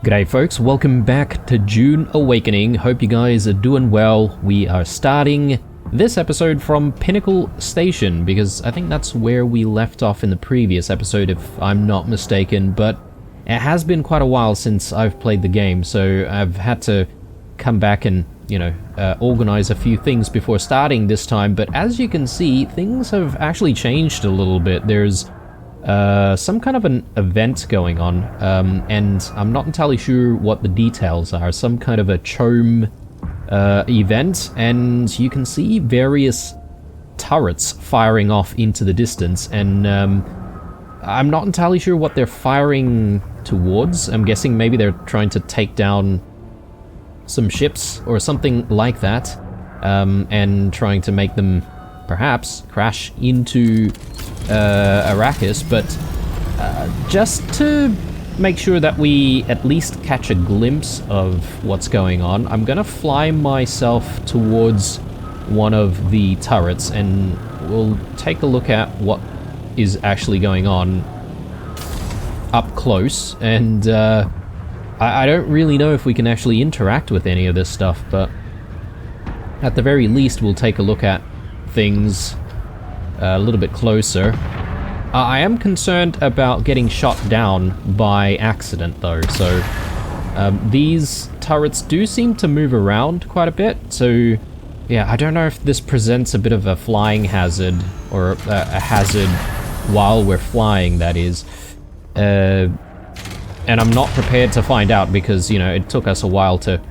G'day folks, welcome back to Dune Awakening. Hope you guys are doing well. We are starting this episode from Pinnacle Station because I think that's where we left off in the previous episode if I'm not mistaken, but it has been quite a while since I've played the game, so I've had to come back and, organize a few things before starting this time, but as you can see, things have actually changed a little bit. There's some kind of an event going on, and I'm not entirely sure what the details are. Some kind of a chome event, and you can see various turrets firing off into the distance, and I'm not entirely sure what they're firing towards. I'm guessing maybe they're trying to take down some ships or something like that, and trying to make them perhaps crash into Arrakis, but just to make sure that we at least catch a glimpse of what's going on, I'm gonna fly myself towards one of the turrets and we'll take a look at what is actually going on up close, and I don't really know if we can actually interact with any of this stuff, but at the very least we'll take a look at things a little bit closer. I am concerned about getting shot down by accident though, so these turrets do seem to move around quite a bit, so yeah, I don't know if this presents a bit of a flying hazard, or a hazard while we're flying, that is. And I'm not prepared to find out because, it took us a while to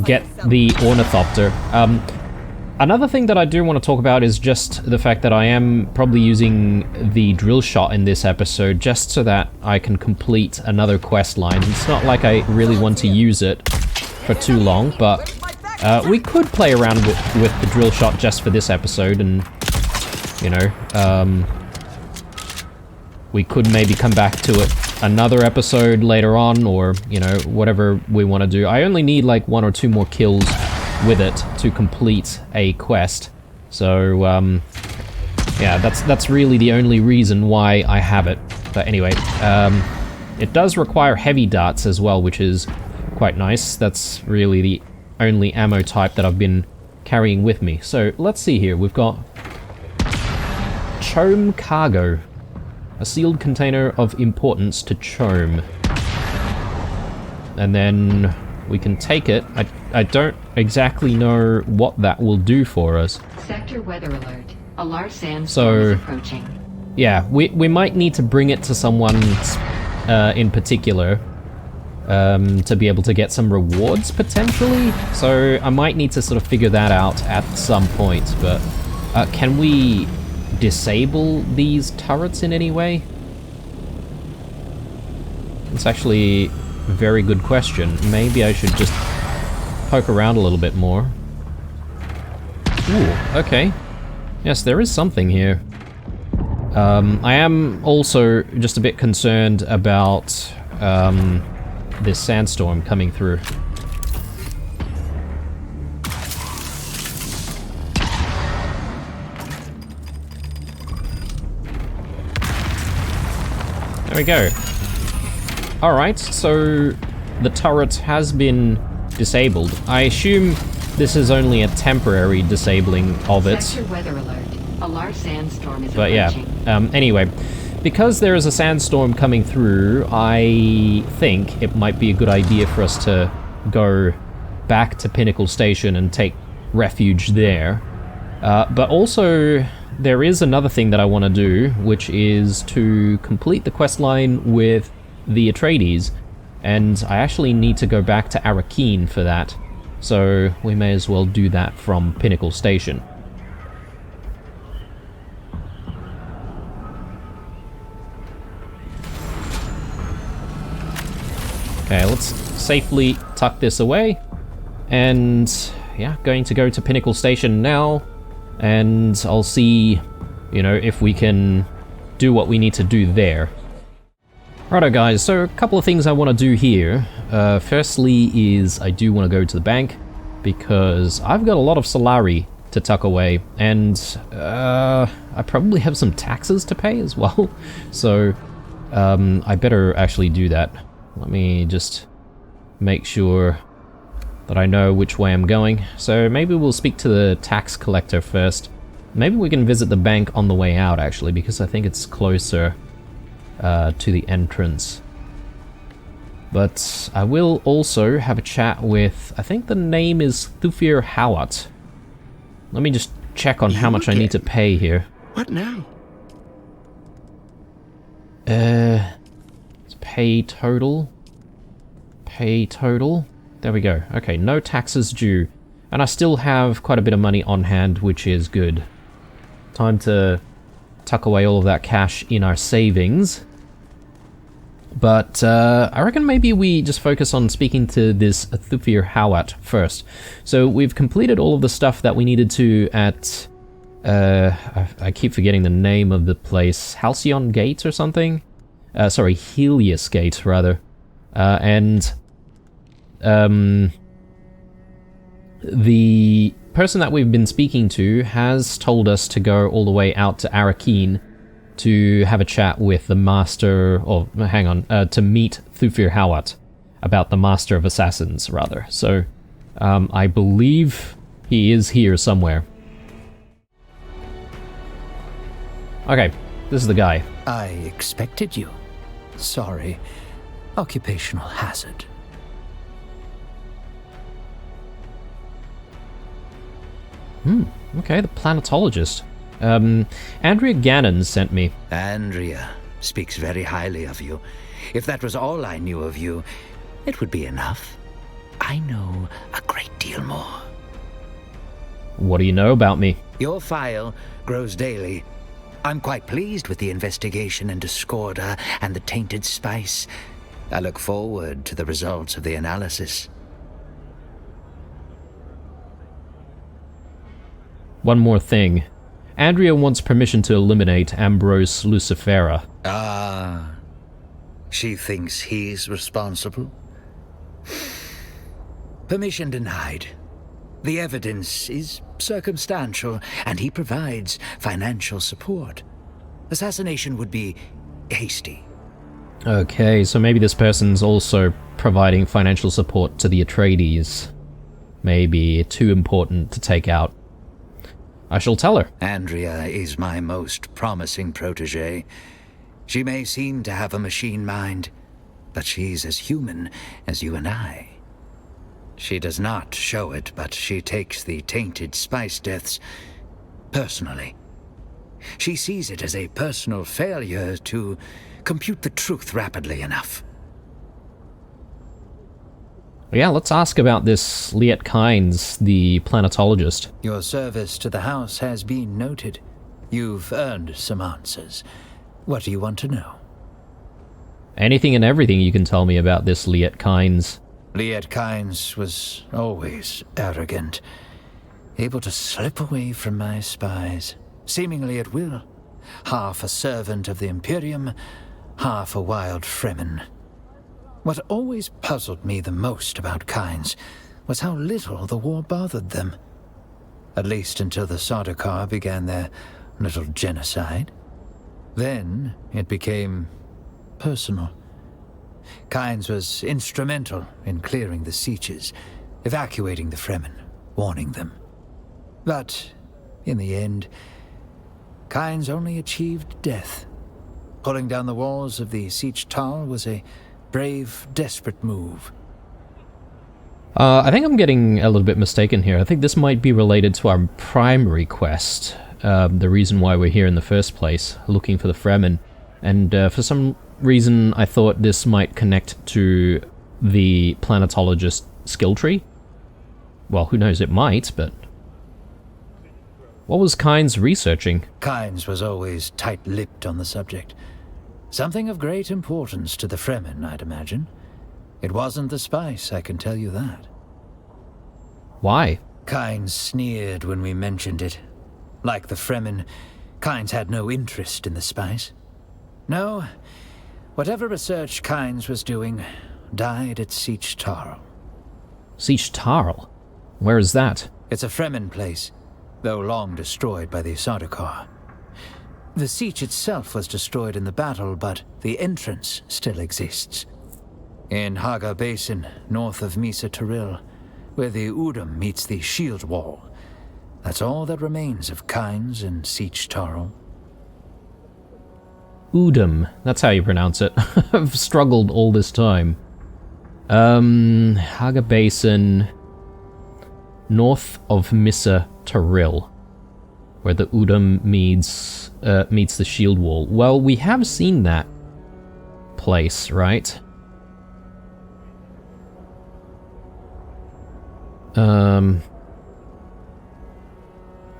get the ornithopter. Another thing that I do want to talk about is just the fact that I am probably using the drill shot in this episode just so that I can complete another quest line. It's not like I really want to use it for too long, but we could play around with the drill shot just for this episode, and, we could maybe come back to it another episode later on, or, whatever we want to do. I only need like 1 or 2 more kills with it to complete a quest, so yeah, that's really the only reason why I have it. But anyway, it does require heavy darts as well, which is quite nice. That's really the only ammo type that I've been carrying with me. So let's see here, we've got Chome Cargo, a sealed container of importance to Chome, and then we can take it. I don't exactly know what that will do for us. Sector weather alert. A large sandstorm is approaching. Yeah, we might need to bring it to someone in particular to be able to get some rewards, potentially. So I might need to sort of figure that out at some point, but can we disable these turrets in any way? It's actually a very good question. Maybe I should just poke around a little bit more. Ooh, okay. Yes, there is something here. I am also just a bit concerned about this sandstorm coming through. There we go. Alright, so the turret has been disabled. I assume this is only a temporary disabling of it. Sector weather alert. A large sandstorm is but approaching. Yeah, anyway, because there is a sandstorm coming through, I think it might be a good idea for us to go back to Pinnacle Station and take refuge there. But also, there is another thing that I want to do, which is to complete the quest line with the Atreides, and I actually need to go back to Arrakeen for that, so we may as well do that from Pinnacle Station. Okay, let's safely tuck this away, and yeah, going to go to Pinnacle Station now, and I'll see, if we can do what we need to do there. Righto guys, so a couple of things I want to do here. Firstly is I do want to go to the bank, because I've got a lot of Solari to tuck away, and I probably have some taxes to pay as well, so I better actually do that. Let me just make sure that I know which way I'm going. So maybe we'll speak to the tax collector first. Maybe we can visit the bank on the way out, actually, because I think it's closer to the entrance. But I will also have a chat with, I think the name is Thufir Hawat. Let me just check on how much I need to pay here. What now? It's pay total. Pay total. There we go. Okay, no taxes due. And I still have quite a bit of money on hand, which is good. Time to tuck away all of that cash in our savings. But I reckon maybe we just focus on speaking to this Thufir Hawat first. So we've completed all of the stuff that we needed to at... I keep forgetting the name of the place. Halcyon Gate or something? Sorry, Helios Gate, rather. The person that we've been speaking to has told us to go all the way out to Arakeen to have a chat with the Master, or hang on, to meet Thufir Hawat about the Master of Assassins, rather. So, I believe he is here somewhere. Okay, this is the guy. I expected you. Sorry. Occupational hazard. Okay, the planetologist. Andrea Gannon sent me. Andrea speaks very highly of you. If that was all I knew of you, it would be enough. I know a great deal more. What do you know about me? Your file grows daily. I'm quite pleased with the investigation into Scorda and the tainted spice. I look forward to the results of the analysis. One more thing. Andrea wants permission to eliminate Ambrose Lucifera. Ah, she thinks he's responsible? Permission denied. The evidence is circumstantial, and he provides financial support. Assassination would be hasty. Okay, so maybe this person's also providing financial support to the Atreides. Maybe too important to take out. I shall tell her. Andrea is my most promising protege. She may seem to have a machine mind, but she's as human as you and I. She does not show it, but she takes the tainted spice deaths personally. She sees it as a personal failure to compute the truth rapidly enough. Yeah, let's ask about this Liet Kynes, the planetologist. Your service to the house has been noted. You've earned some answers. What do you want to know? Anything and everything you can tell me about this Liet Kynes. Liet Kynes was always arrogant, able to slip away from my spies, seemingly at will. Half a servant of the Imperium, half a wild Fremen. What always puzzled me the most about Kynes was how little the war bothered them. At least until the Sardaukar began their little genocide. Then it became personal. Kynes was instrumental in clearing the sieges, evacuating the Fremen, warning them. But in the end, Kynes only achieved death. Pulling down the walls of the Siege Tal was a brave, desperate move. I think I'm getting a little bit mistaken here. I think this might be related to our primary quest. The reason why we're here in the first place, looking for the Fremen. And for some reason, I thought this might connect to the planetologist skill tree. Well, who knows, it might, but... What was Kynes researching? Kynes was always tight-lipped on the subject. Something of great importance to the Fremen, I'd imagine. It wasn't the spice, I can tell you that. Why? Kynes sneered when we mentioned it. Like the Fremen, Kynes had no interest in the spice. No, whatever research Kynes was doing died at Siege Tarl. Siege Tarl? Where is that? It's a Fremen place, though long destroyed by the Sardaukar. The siege itself was destroyed in the battle, but the entrance still exists. In Haga Basin, north of Misa Tiril, where the Udum meets the Shield Wall. That's all that remains of Kynes and Siege Tarl. Udum, that's how you pronounce it. I've struggled all this time. Haga Basin, north of Misa Tiril, where the Udum meets the Shield Wall. Well, we have seen that place, right?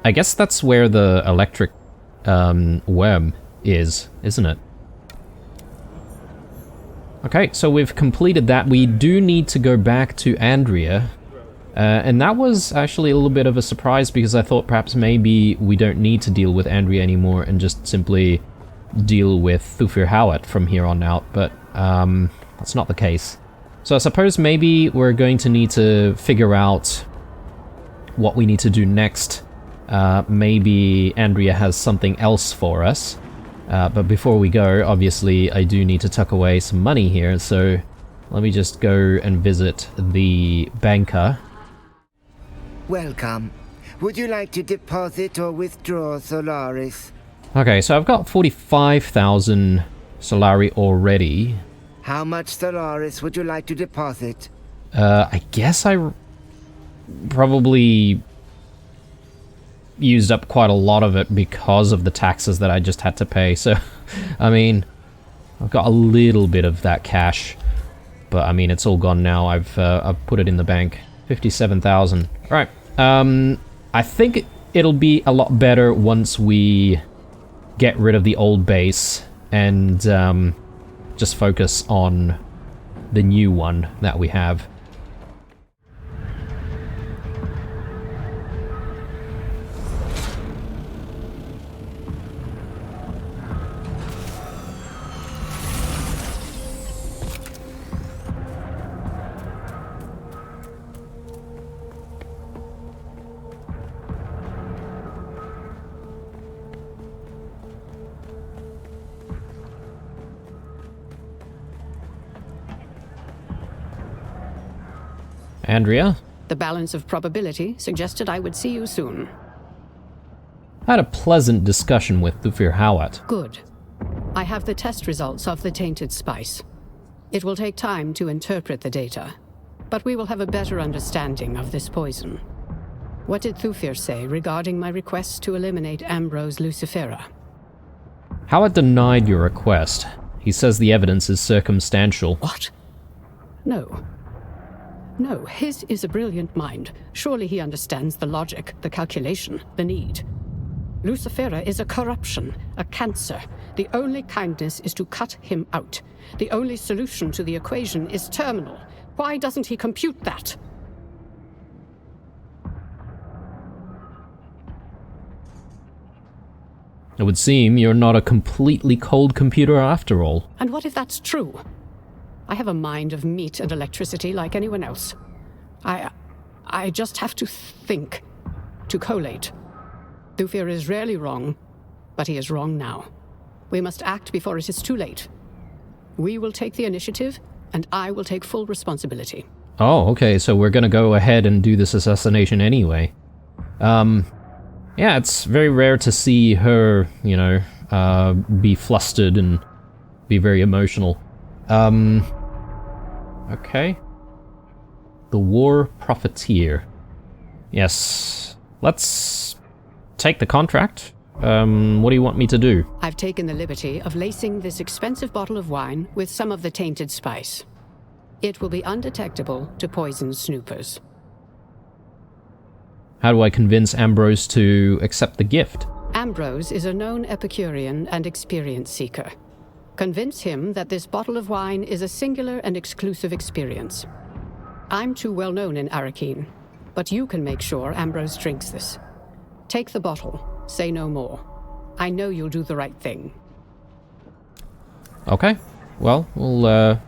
I guess that's where the electric web is, isn't it? Okay, so we've completed that. We do need to go back to Andrea. And that was actually a little bit of a surprise because I thought perhaps maybe we don't need to deal with Andrea anymore and just simply deal with Thufir Hawat from here on out, but that's not the case. So I suppose maybe we're going to need to figure out what we need to do next. Maybe Andrea has something else for us. But before we go, obviously I do need to tuck away some money here, so let me just go and visit the banker. Welcome. Would you like to deposit or withdraw Solaris? Okay, so I've got 45,000 Solari already. How much Solaris would you like to deposit? I guess I probably used up quite a lot of it because of the taxes that I just had to pay, so I mean, I've got a little bit of that cash, but I mean, it's all gone now. I've put it in the bank. 57,000. Alright, I think it'll be a lot better once we get rid of the old base and just focus on the new one that we have. Andrea? The balance of probability suggested I would see you soon. I had a pleasant discussion with Thufir Hawat. Good. I have the test results of the tainted spice. It will take time to interpret the data, but we will have a better understanding of this poison. What did Thufir say regarding my request to eliminate Ambrose Lucifera? Hawat denied your request. He says the evidence is circumstantial. What? No. No, his is a brilliant mind. Surely he understands the logic, the calculation, the need. Lucifera is a corruption, a cancer. The only kindness is to cut him out. The only solution to the equation is terminal. Why doesn't he compute that? It would seem you're not a completely cold computer after all. And what if that's true? I have a mind of meat and electricity like anyone else. I just have to think, to collate. Thufir is rarely wrong, but he is wrong now. We must act before it is too late. We will take the initiative, and I will take full responsibility. Oh, okay, so we're gonna go ahead and do this assassination anyway. Yeah, it's very rare to see her, you know, be flustered and be very emotional. Okay. The War Profiteer. Yes. Let's take the contract. What do you want me to do? I've taken the liberty of lacing this expensive bottle of wine with some of the tainted spice. It will be undetectable to poison snoopers. How do I convince Ambrose to accept the gift? Ambrose is a known Epicurean and experience seeker. Convince him that this bottle of wine is a singular and exclusive experience. I'm too well known in Arakeen, but you can make sure Ambrose drinks this. Take the bottle, say no more. I know you'll do the right thing. Okay, well, we'll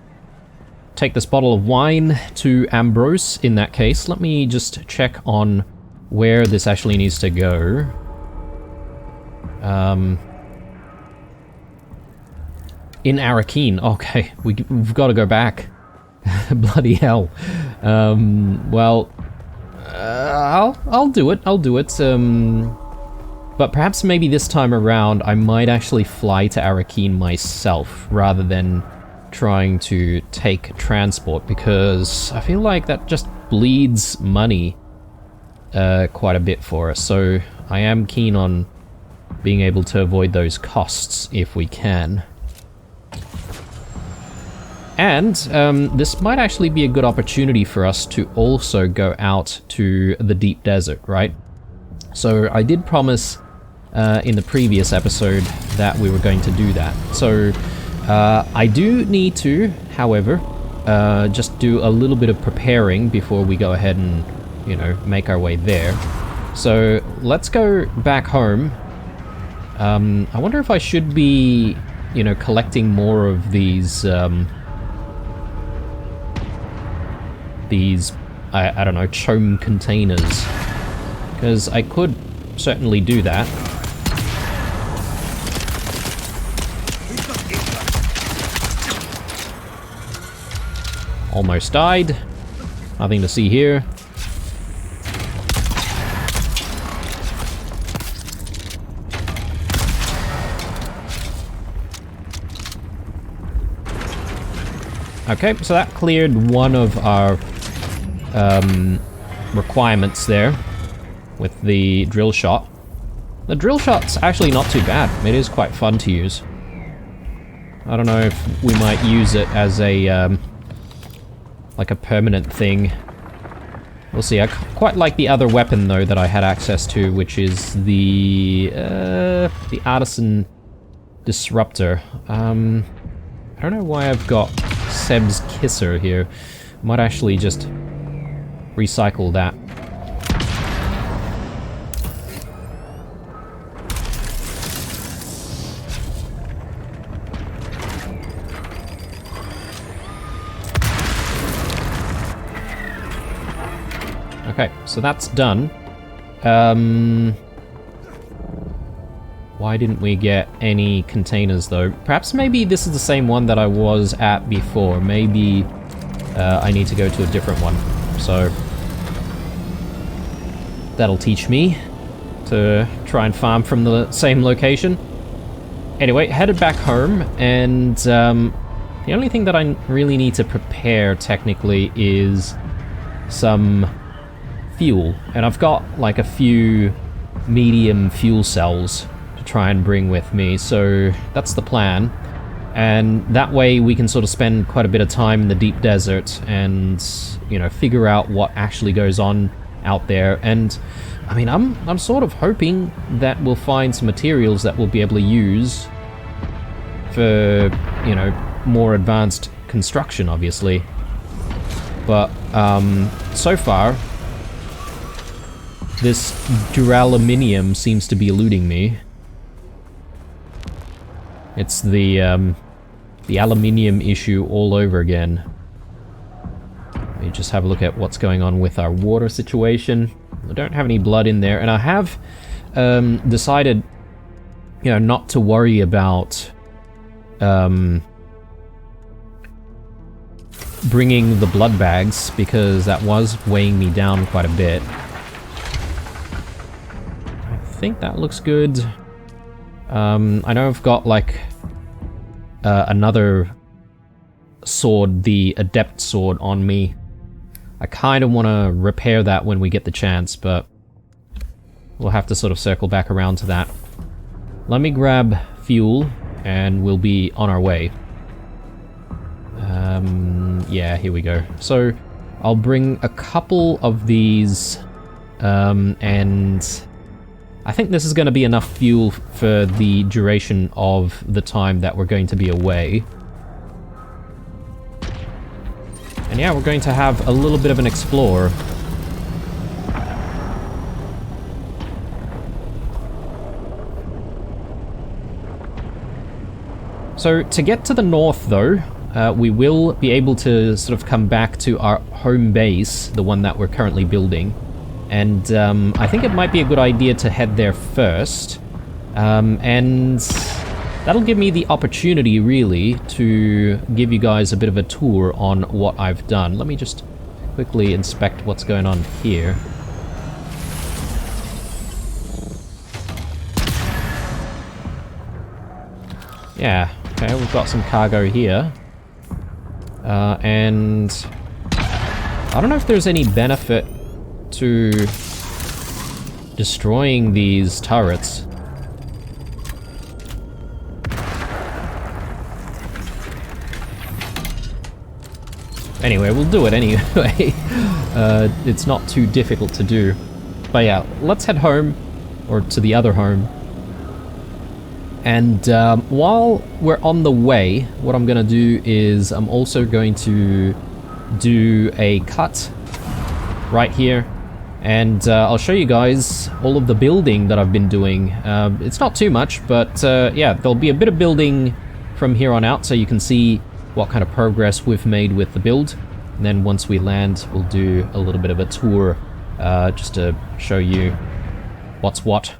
take this bottle of wine to Ambrose in that case. Let me just check on where this actually needs to go. In Arakeen. Okay, we've got to go back. Bloody hell. Well, I'll do it. I'll do it. But perhaps maybe this time around I might actually fly to Arakeen myself rather than trying to take transport, because I feel like that just bleeds money quite a bit for us. So I am keen on being able to avoid those costs if we can. And this might actually be a good opportunity for us to also go out to the deep desert, right? So I did promise in the previous episode that we were going to do that. So I do need to, however, just do a little bit of preparing before we go ahead and, you know, make our way there. So let's go back home. I wonder if I should be, you know, collecting more of these, I don't know, chome containers. Because I could certainly do that. Almost died. Nothing to see here. Okay, so that cleared one of our requirements there with the drill shot. The drill shot's actually not too bad. It is quite fun to use. I don't know if we might use it as a like a permanent thing. We'll see. I quite like the other weapon though that I had access to, which is the Artisan Disruptor. I don't know why I've got Seb's Kisser here. Might actually just recycle that. Okay, so that's done. Why didn't we get any containers though? Perhaps maybe this is the same one that I was at before. Maybe I need to go to a different one. So that'll teach me to try and farm from the same location. Anyway, headed back home, and the only thing that I really need to prepare technically is some fuel. And I've got like a few medium fuel cells to try and bring with me, so that's the plan. And that way we can sort of spend quite a bit of time in the deep desert and, you know, figure out what actually goes on out there. And I mean, I'm sort of hoping that we'll find some materials that we'll be able to use for, you know, more advanced construction, obviously. But so far this duraluminum seems to be eluding me. It's the aluminium issue all over again. Let me just have a look at what's going on with our water situation. I don't have any blood in there, and I have decided, you know, not to worry about bringing the blood bags, because that was weighing me down quite a bit. I think that looks good. I know I've got like another sword, the Adept sword, on me. I kind of want to repair that when we get the chance, but we'll have to sort of circle back around to that. Let me grab fuel and we'll be on our way. Yeah, here we go. So I'll bring a couple of these, and I think this is going to be enough fuel for the duration of the time that we're going to be away. And yeah, we're going to have a little bit of an explore. So to get to the north though, we will be able to sort of come back to our home base, the one that we're currently building. And I think it might be a good idea to head there first. And that'll give me the opportunity, really, to give you guys a bit of a tour on what I've done. Let me just quickly inspect what's going on here. Yeah, okay, we've got some cargo here. And I don't know if there's any benefit to destroying these turrets. Anyway, we'll do it anyway. It's not too difficult to do. But yeah, let's head home, or to the other home. And while we're on the way, what I'm going to do is I'm also going to do a cut right here. And I'll show you guys all of the building that I've been doing. It's not too much, but yeah, there'll be a bit of building from here on out so you can see what kind of progress we've made with the build. And then once we land, we'll do a little bit of a tour just to show you what's what.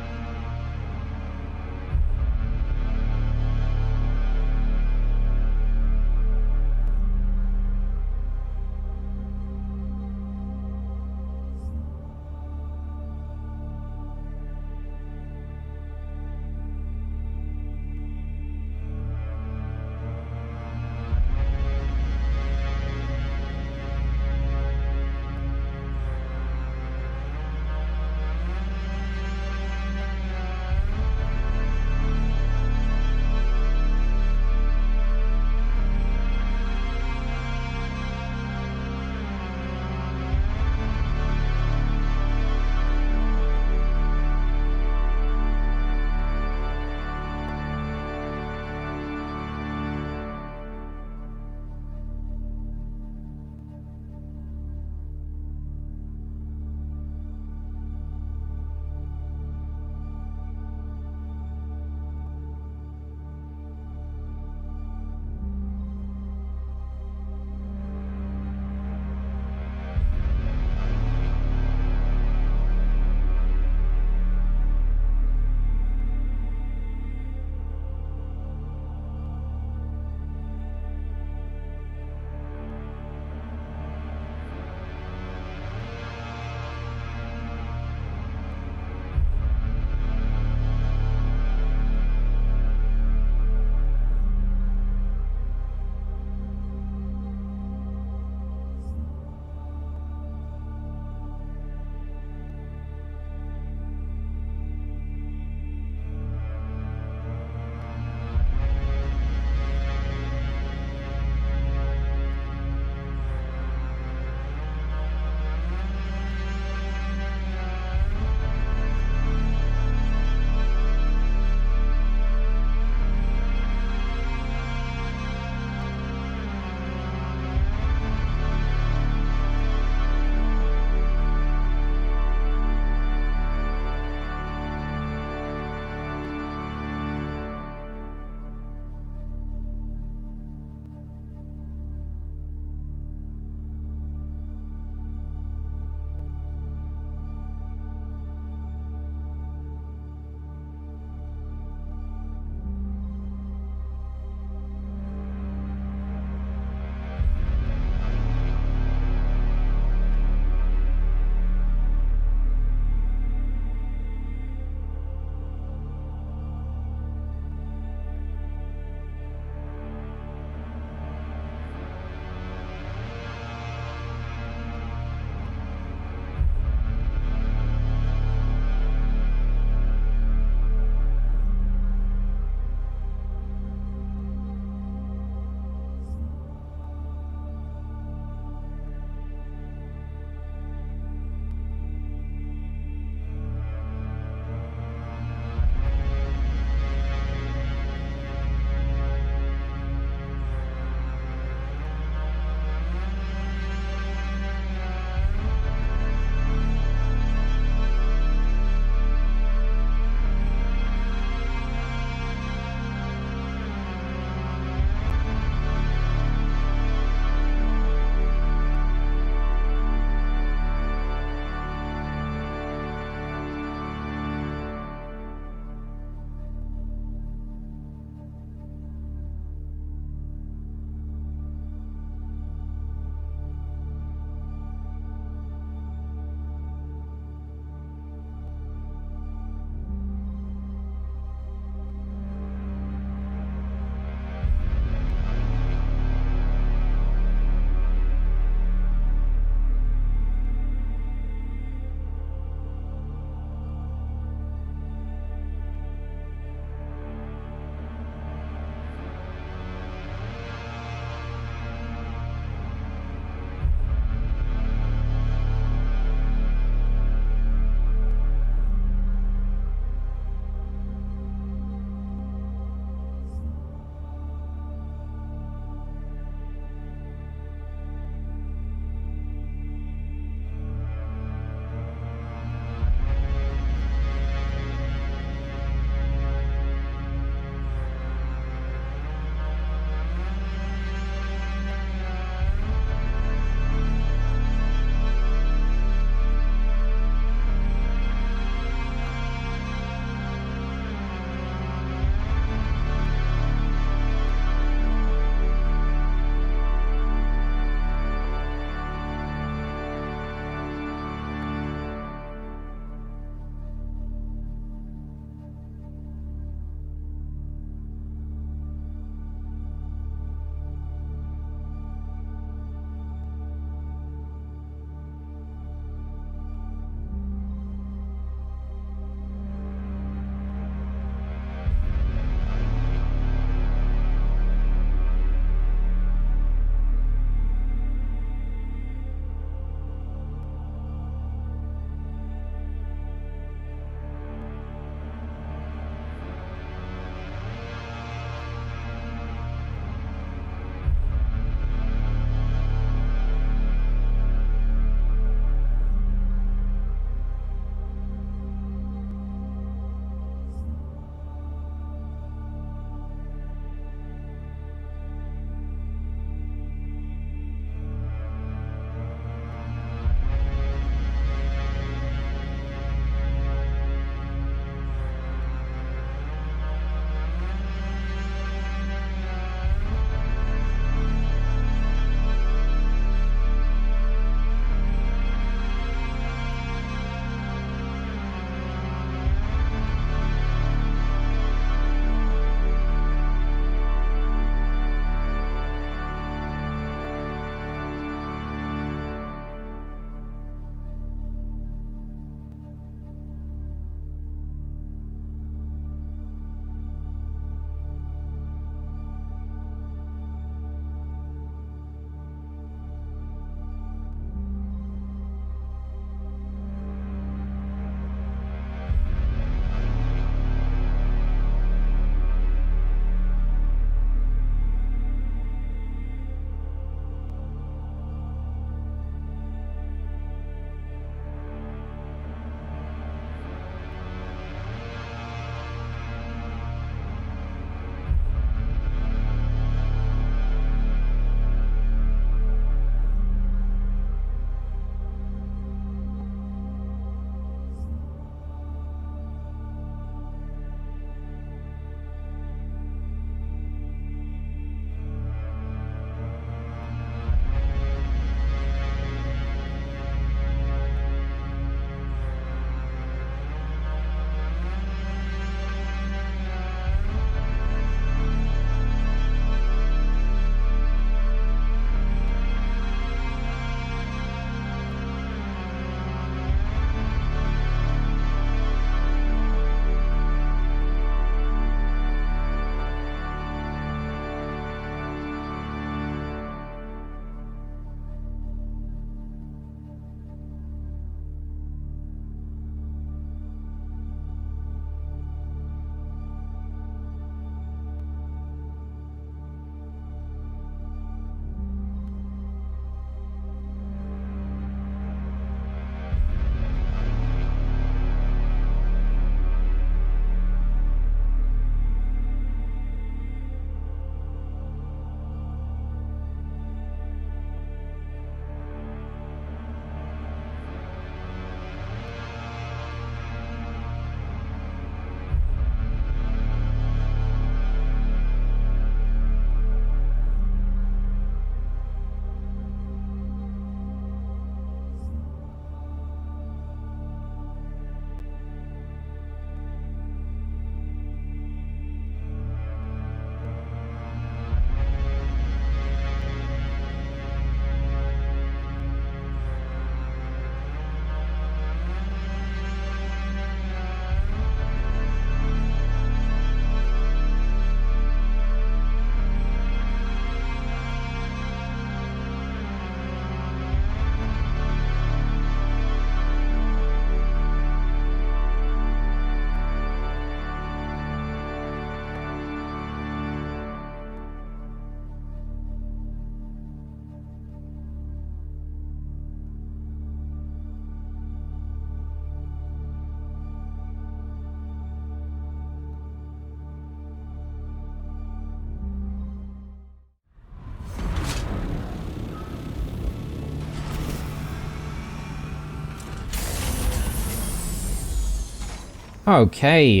Okay,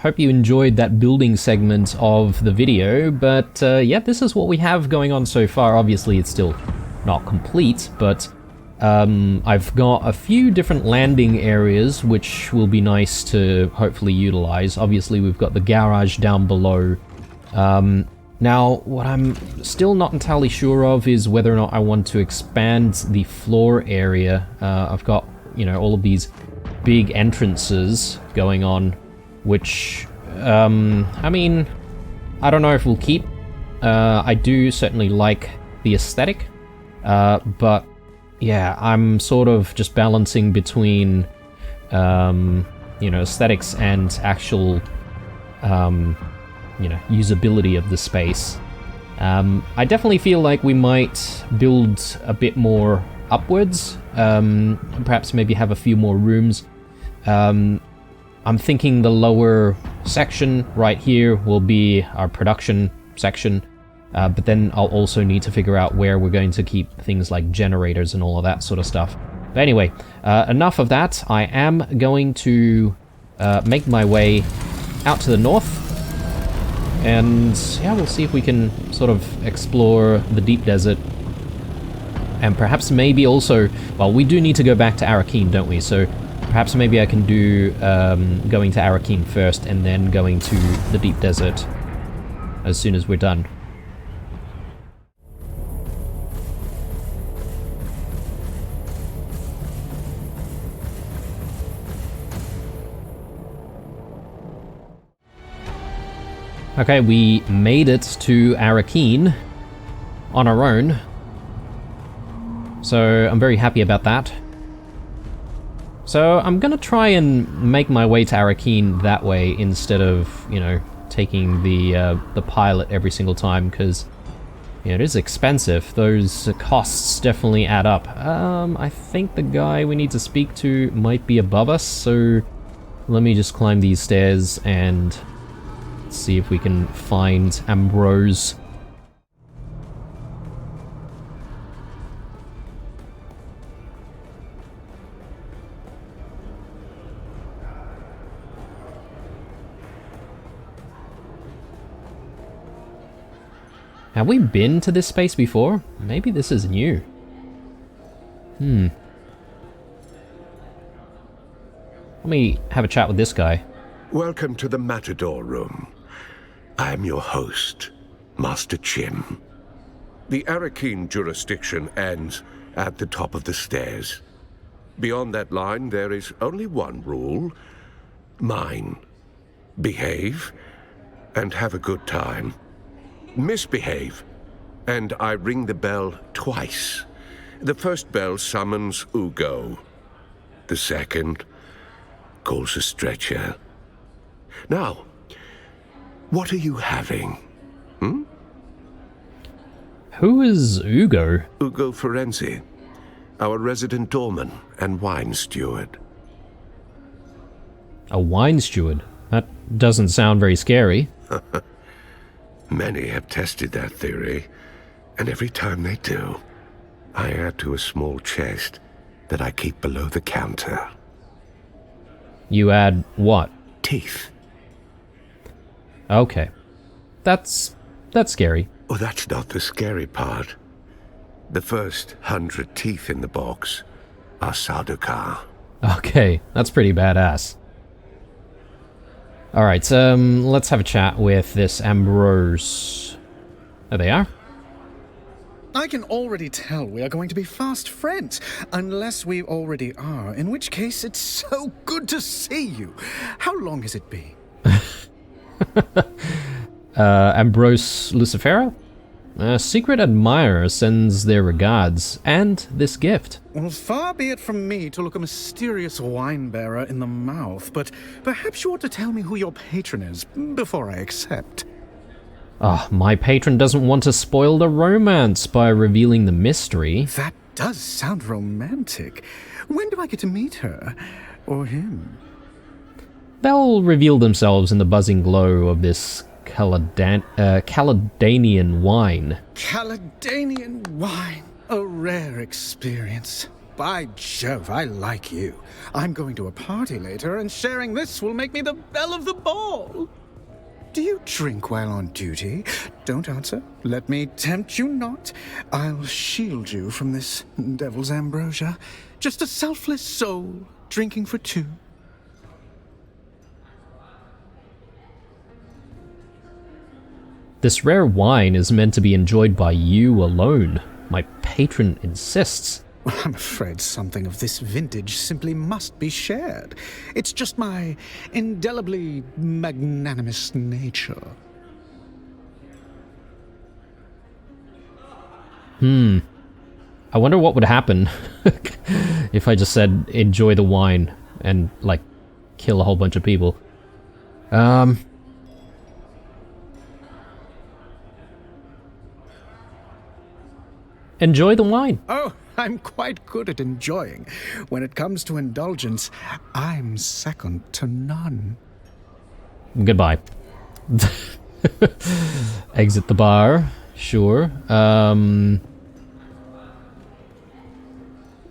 hope you enjoyed that building segment of the video, but yeah, this is what we have going on so far. Obviously, it's still not complete, but I've got a few different landing areas which will be nice to hopefully utilize. Obviously, we've got the garage down below. Now, what I'm still not entirely sure of is whether or not I want to expand the floor area. I've got, you know, all of these big entrances going on, which, I mean, I don't know if we'll keep. I do certainly like the aesthetic, but yeah, I'm sort of just balancing between, you know, aesthetics and actual, you know, usability of the space. I definitely feel like we might build a bit more upwards, perhaps maybe have a few more rooms. I'm thinking the lower section right here will be our production section, but then I'll also need to figure out where we're going to keep things like generators and all of that sort of stuff. But anyway, enough of that. I am going to make my way out to the north, and yeah, we'll see if we can sort of explore the deep desert. And perhaps maybe also, well, we do need to go back to Arakeen, don't we? So perhaps maybe I can do going to Arakeen first and then going to the deep desert as soon as we're done. Okay, we made it to Arakeen on our own, so I'm very happy about that. So I'm gonna try and make my way to Arakeen that way instead of, you know, taking the pilot every single time, because yeah, it is expensive. Those costs definitely add up. I think the guy we need to speak to might be above us, so let me just climb these stairs and see if we can find Ambrose. Have we been to this space before? Maybe this is new. Let me have a chat with this guy. Welcome to the Matador Room. I am your host, Master Chim. The Arakeen jurisdiction ends at the top of the stairs. Beyond that line, there is only one rule. Mine. Behave and have a good time. Misbehave, and I ring the bell twice. The first bell summons Ugo. The second calls a stretcher. Now, what are you having? Who is Ugo? Ugo Ferenzi, our resident doorman and wine steward. A wine steward? That doesn't sound very scary. Many have tested that theory, and every time they do, I add to a small chest that I keep below the counter. You add what? Teeth. Okay. That's scary. Oh, that's not the scary part. The first 100 teeth in the box are Sardaukar. Okay, that's pretty badass. Alright, let's have a chat with this Ambrose. There they are. I can already tell we are going to be fast friends, unless we already are, in which case it's so good to see you. How long has it been? Ambrose Lucifera? A secret admirer sends their regards, and this gift. Well, far be it from me to look a mysterious wine bearer in the mouth, but perhaps you ought to tell me who your patron is before I accept. Ah, my patron doesn't want to spoil the romance by revealing the mystery. That does sound romantic. When do I get to meet her? Or him? They'll reveal themselves in the buzzing glow of this Caledanian wine. Caledanian wine. A rare experience. by Jove, I like you. I'm going to a party later, and sharing this will make me the belle of the ball. Do you drink while on duty? Don't answer. Let me tempt you not. I'll shield you from this devil's ambrosia. Just a selfless soul, drinking for two. This rare wine is meant to be enjoyed by you alone. My patron insists. Well, I'm afraid something of this vintage simply must be shared. It's just my indelibly magnanimous nature. I wonder what would happen if I just said, enjoy the wine, and, like, kill a whole bunch of people. Enjoy the wine. Oh, I'm quite good at enjoying. When it comes to indulgence, I'm second to none. Goodbye. Exit the bar. Sure.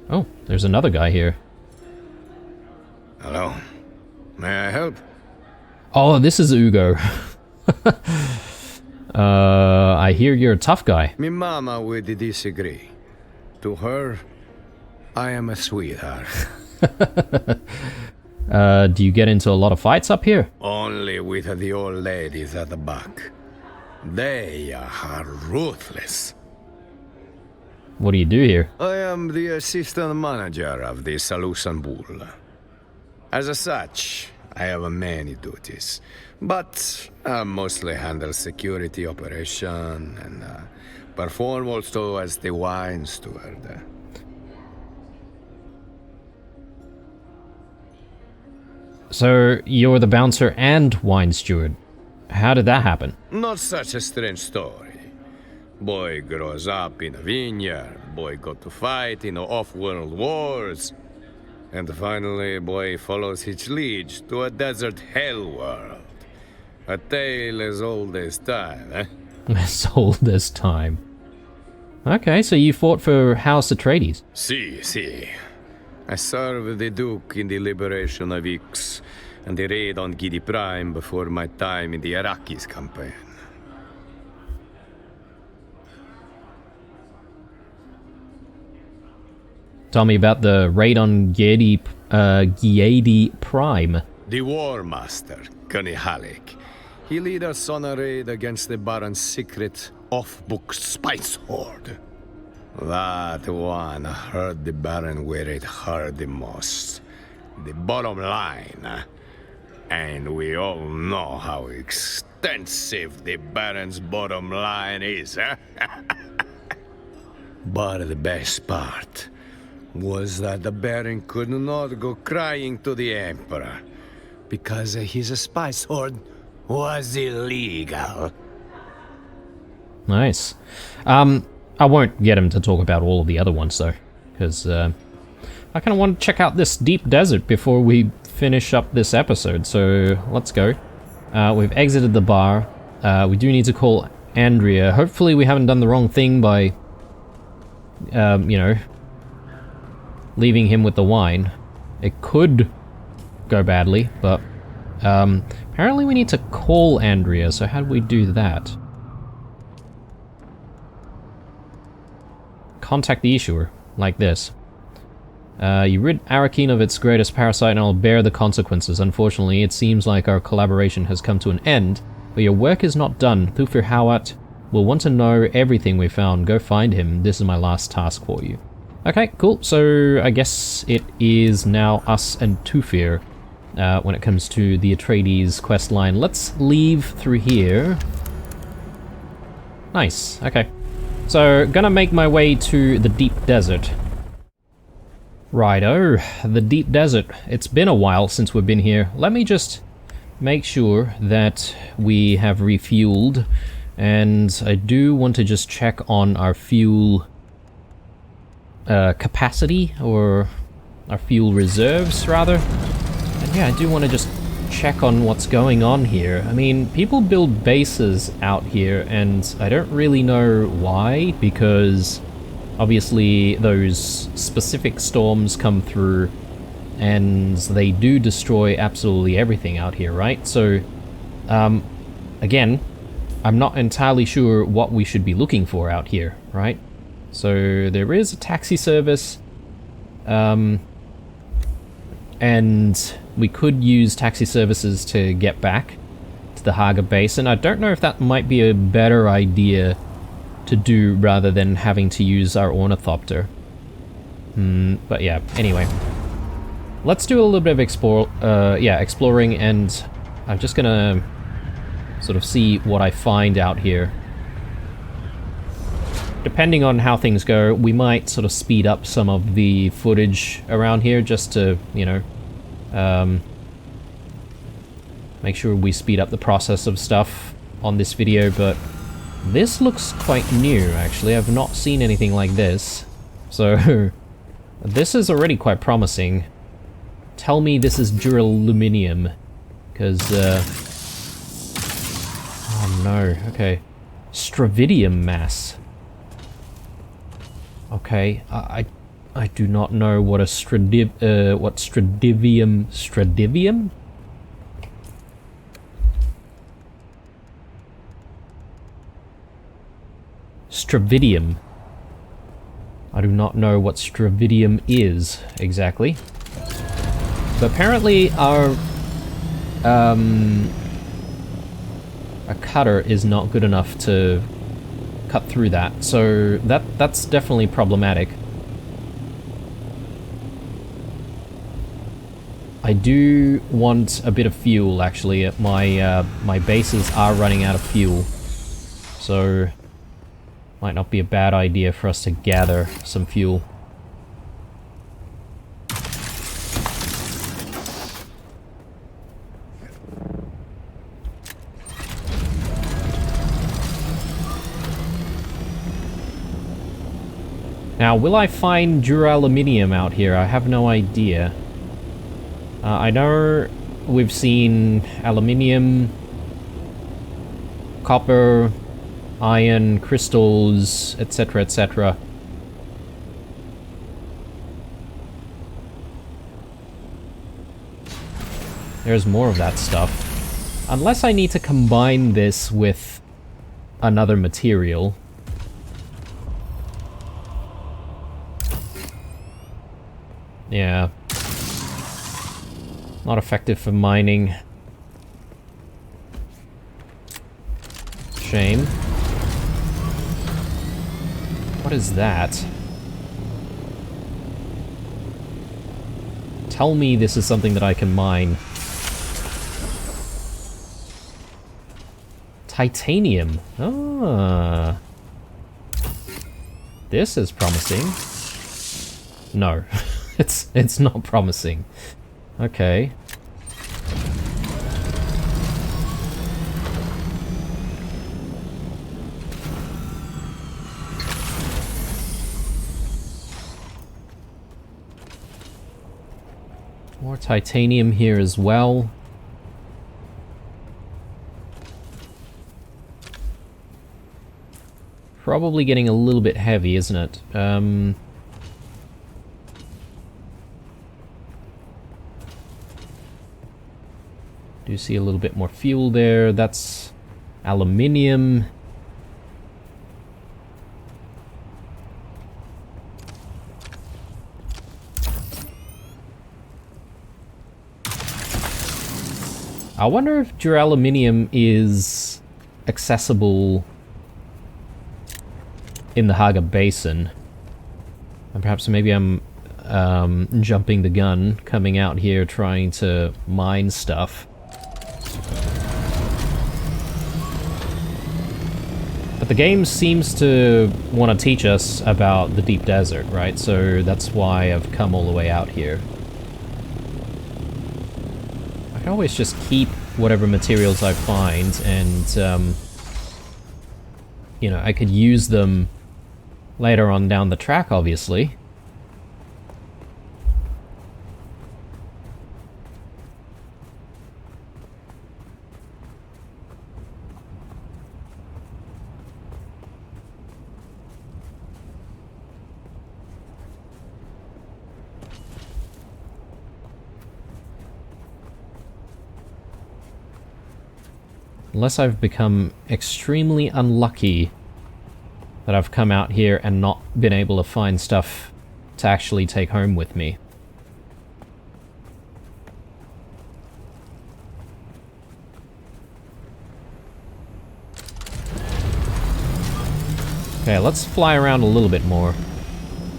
Oh, there's another guy here. Hello. May I help? Oh, this is Ugo. I hear you're a tough guy. Me mama would disagree. To her, I am a sweetheart. Do you get into a lot of fights up here? Only with the old ladies at the back. They are ruthless. What do you do here? I am the assistant manager of the Solution Bull. As such, I have many duties, but I mostly handle security operation and perform also as the wine steward. So, you're the bouncer and wine steward. How did that happen? Not such a strange story. Boy grows up in a vineyard, boy got to fight in off-world wars, and finally boy follows his liege to a desert hell world. A tale as old as time, eh? As old as time. Okay, so you fought for House Atreides. Si. I served the Duke in the liberation of Ix and the raid on Gidi Prime before my time in the Arrakis campaign. Tell me about the raid on Gidi Prime. The War Master, Gunny Halleck. He led us on a raid against the Baron's secret off-book spice hoard. That one hurt the Baron where it hurt the most. The bottom line. And we all know how extensive the Baron's bottom line is, eh? But the best part was that the Baron could not go crying to the Emperor because his spice hoard was illegal. Nice. I won't get him to talk about all of the other ones though, because I kind of want to check out this deep desert before we finish up this episode, so let's go. We've exited the bar. We do need to call Andrea. Hopefully we haven't done the wrong thing by, you know, leaving him with the wine. It could go badly, but apparently we need to call Andrea, so how do we do that? Contact the issuer, like this. You rid Arakeen of its greatest parasite and I'll bear the consequences. Unfortunately, it seems like our collaboration has come to an end, but your work is not done. Thufir Hawat will want to know everything we found. Go find him. This is my last task for you. Okay, cool. So I guess it is now us and Thufir when it comes to the Atreides quest line. Let's leave through here. Nice. Okay. So, gonna make my way to the deep desert. Righto, the deep desert. It's been a while since we've been here. Let me just make sure that we have refueled. And I do want to just check on our fuel capacity, or our fuel reserves, rather. And yeah, I do want to just check on what's going on here. I mean, people build bases out here, and I don't really know why, because obviously those specific storms come through and they do destroy absolutely everything out here, right? So, again, I'm not entirely sure what we should be looking for out here, right? So there is a taxi service, and we could use taxi services to get back to the Haga Basin. I don't know if that might be a better idea to do rather than having to use our ornithopter. But yeah, anyway. Let's do a little bit of exploring, and I'm just gonna sort of see what I find out here. Depending on how things go, we might sort of speed up some of the footage around here just to, you know, make sure we speed up the process of stuff on this video, but this looks quite new, actually. I've not seen anything like this. So, this is already quite promising. Tell me this is duraluminum, because, oh no, okay. Stravidium mass. Okay, I do not know what a stradivium... Stradivium? Stravidium. I do not know what stravidium is, exactly. But apparently our cutter is not good enough to cut through that, so that's definitely problematic. I do want a bit of fuel, actually. My bases are running out of fuel, so might not be a bad idea for us to gather some fuel. Now, will I find duraluminum out here? I have no idea. I know we've seen aluminium, copper, iron, crystals, etc., etc. There's more of that stuff. Unless I need to combine this with another material. Yeah. Not effective for mining. Shame. What is that? Tell me this is something that I can mine. Titanium. Ah. This is promising. No. It's not promising. Okay. More titanium here as well. Probably getting a little bit heavy, isn't it? Do see a little bit more fuel there. That's aluminium. I wonder if duraluminum is accessible in the Haga Basin. And perhaps maybe I'm jumping the gun, coming out here trying to mine stuff. But the game seems to want to teach us about the deep desert, right? So that's why I've come all the way out here. I can always just keep whatever materials I find and, you know, I could use them later on down the track, obviously. Unless I've become extremely unlucky that I've come out here and not been able to find stuff to actually take home with me. Okay, let's fly around a little bit more.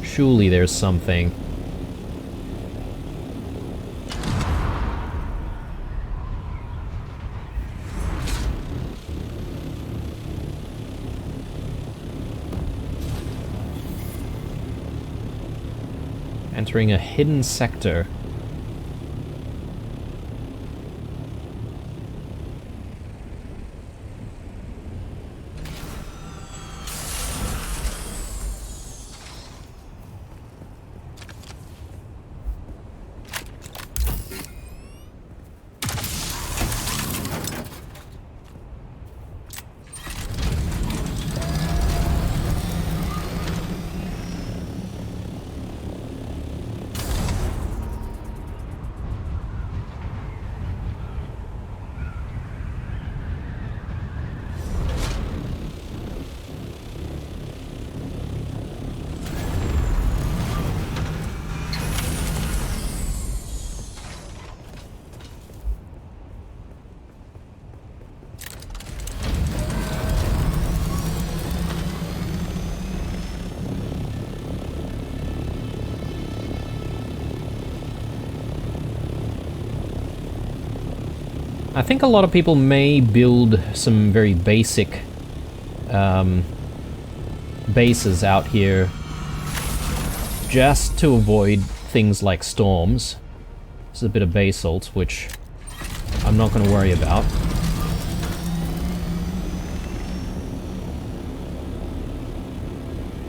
Surely there's something. Entering a hidden sector. I think a lot of people may build some very basic bases out here just to avoid things like storms. This is a bit of basalt, which I'm not going to worry about.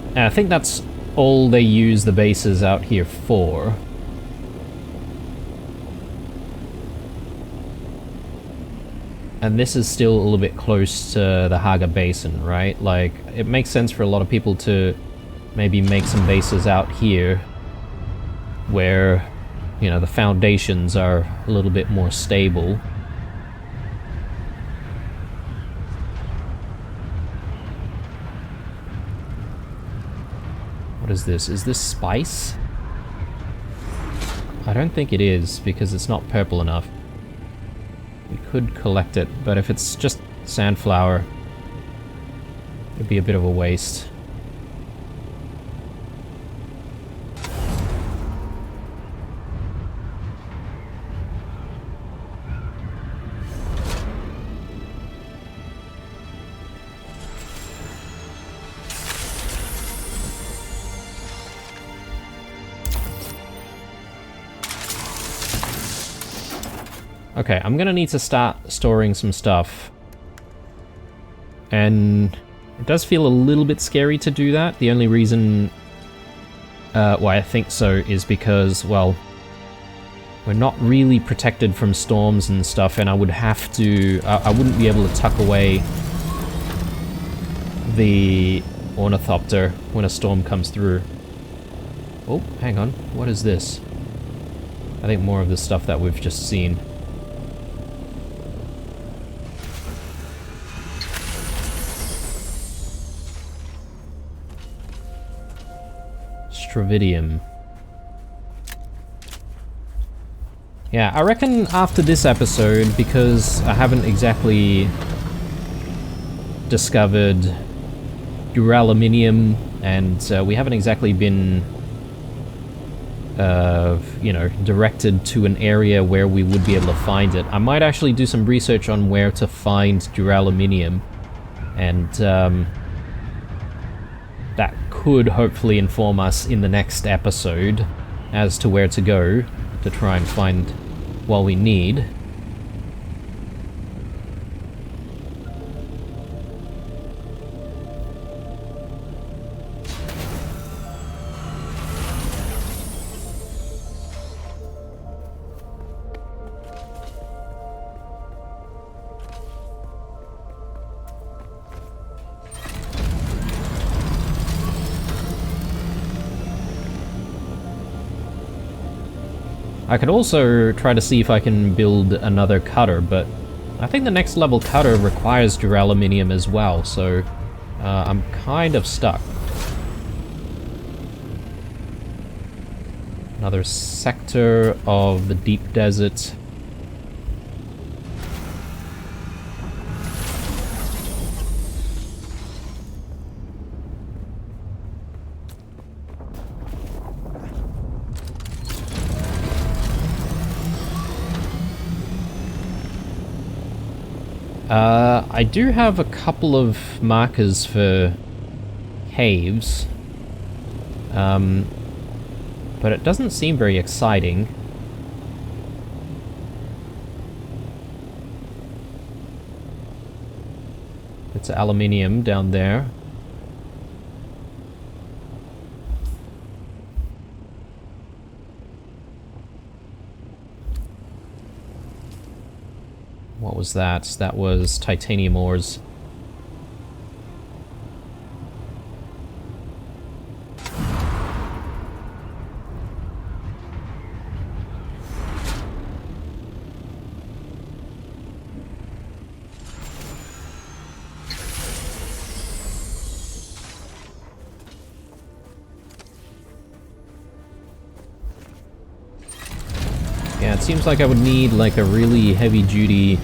And I think that's all they use the bases out here for. And this is still a little bit close to the Haga Basin, right? Like, it makes sense for a lot of people to maybe make some bases out here where, you know, the foundations are a little bit more stable. What is this? Is this spice? I don't think it is, because it's not purple enough. We could collect it, but if it's just sandflower, it'd be a bit of a waste. Okay, I'm gonna need to start storing some stuff. And it does feel a little bit scary to do that. The only reason why I think so is because, well, we're not really protected from storms and stuff, and I would have to... I wouldn't be able to tuck away the ornithopter when a storm comes through. Oh, hang on. What is this? I think more of the stuff that we've just seen. Stravidium. Yeah, I reckon after this episode, because I haven't exactly discovered duraluminum, and we haven't exactly been, you know, directed to an area where we would be able to find it, I might actually do some research on where to find duraluminum, and that could hopefully inform us in the next episode as to where to go to try and find what we need. I could also try to see if I can build another cutter, but I think the next level cutter requires duraluminum as well, so I'm kind of stuck. Another sector of the deep desert. I do have a couple of markers for caves, but it doesn't seem very exciting. It's aluminium down there. What was that? That was titanium ores. Yeah, it seems like I would need like a really heavy-duty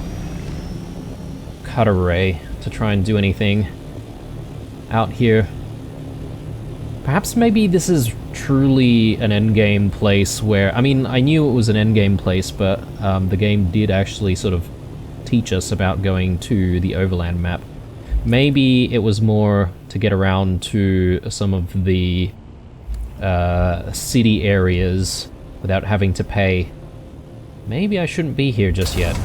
cutter ray to try and do anything out here. Perhaps maybe this is truly an endgame place where... I mean, I knew it was an endgame place, but the game did actually sort of teach us about going to the overland map. Maybe it was more to get around to some of the city areas without having to pay. Maybe I shouldn't be here just yet.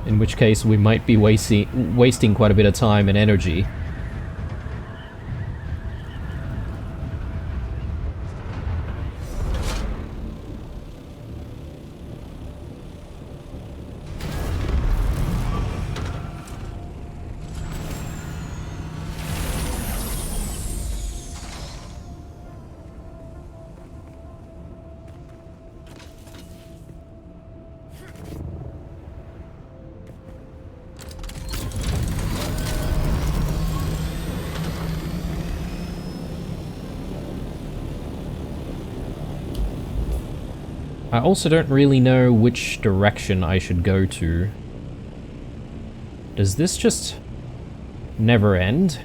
In which case we might be wasting quite a bit of time and energy. I also don't really know which direction I should go to. Does this just never end?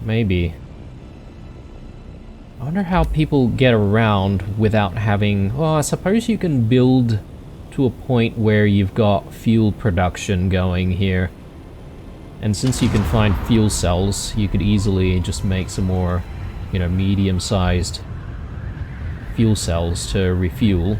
Maybe. I wonder how people get around without having... Well, I suppose you can build to a point where you've got fuel production going here. And since you can find fuel cells, you could easily just make some more, you know, medium-sized fuel cells to refuel.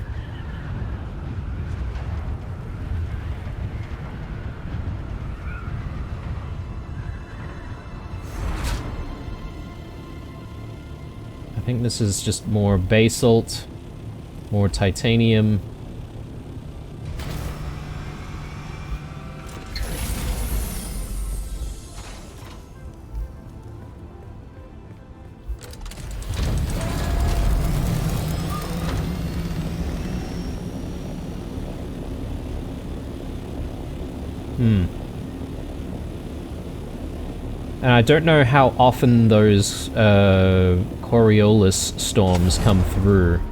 I think this is just more basalt, more titanium. And I don't know how often those Coriolis storms come through.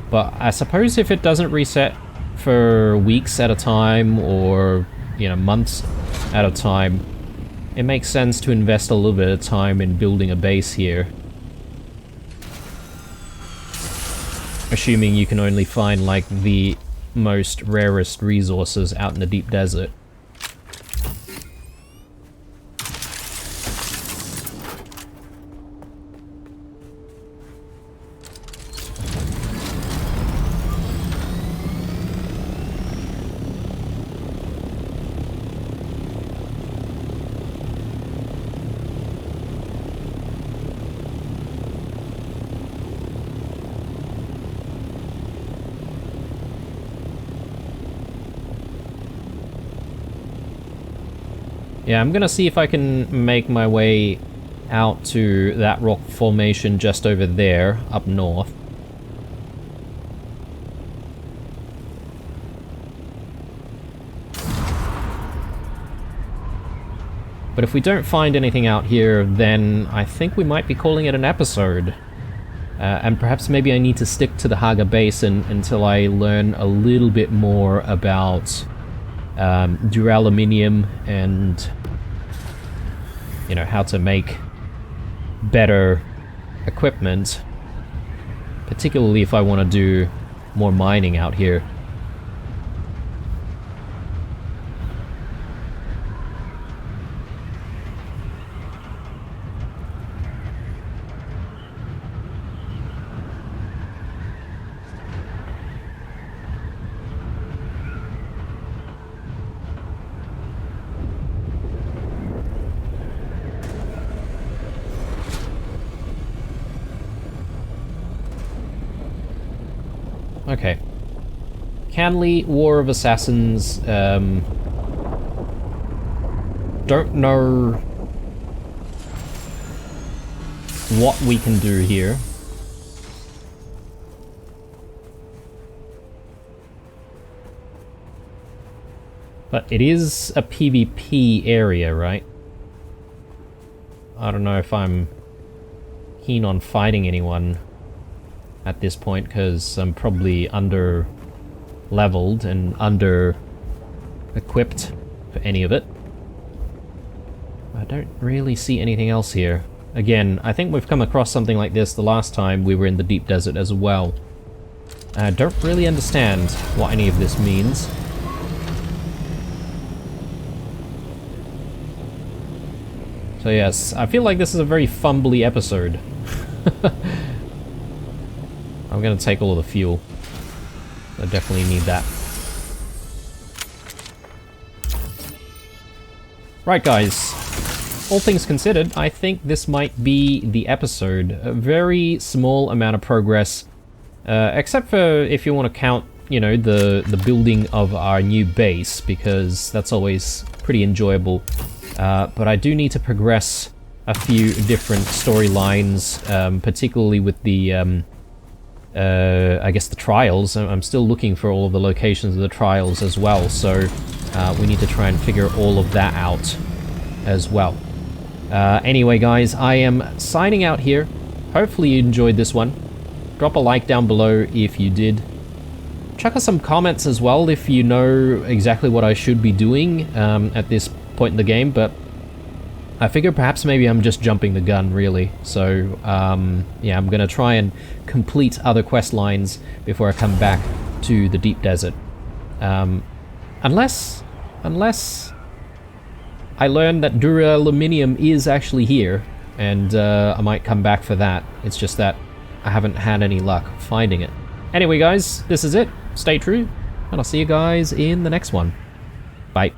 But I suppose if it doesn't reset for weeks at a time, or, you know, months at a time, it makes sense to invest a little bit of time in building a base here. Assuming you can only find, like, the most rarest resources out in the deep desert. Yeah, I'm gonna see if I can make my way out to that rock formation just over there, up north. But if we don't find anything out here, then I think we might be calling it an episode. And perhaps maybe I need to stick to the Haga Basin until I learn a little bit more about duraluminium and, you know, how to make better equipment. Particularly if I want to do more mining out here. Okay. Canley, War of Assassins, don't know what we can do here. But it is a PvP area, right? I don't know if I'm keen on fighting anyone at this point, because I'm probably under-leveled and under-equipped for any of it. I don't really see anything else here. Again, I think we've come across something like this the last time we were in the deep desert as well. I don't really understand what any of this means. So yes, I feel like this is a very fumbly episode. I'm gonna take all of the fuel. I definitely need that. Right, guys. All things considered, I think this might be the episode. A very small amount of progress. Except for if you want to count, you know, the building of our new base, because that's always pretty enjoyable. But I do need to progress a few different storylines, particularly with the I guess the trials. I'm still looking for all of the locations of the trials as well, so we need to try and figure all of that out as well. Anyway, guys, I am signing out here. Hopefully you enjoyed this one. Drop a like down below if you did. Chuck us some comments as well if you know exactly what I should be doing at this point in the game, but I figure perhaps maybe I'm just jumping the gun, really. So, yeah, I'm gonna try and complete other quest lines before I come back to the deep desert. Unless I learn that duraluminium is actually here, and I might come back for that. It's just that I haven't had any luck finding it. Anyway, guys, this is it. Stay true, and I'll see you guys in the next one. Bye.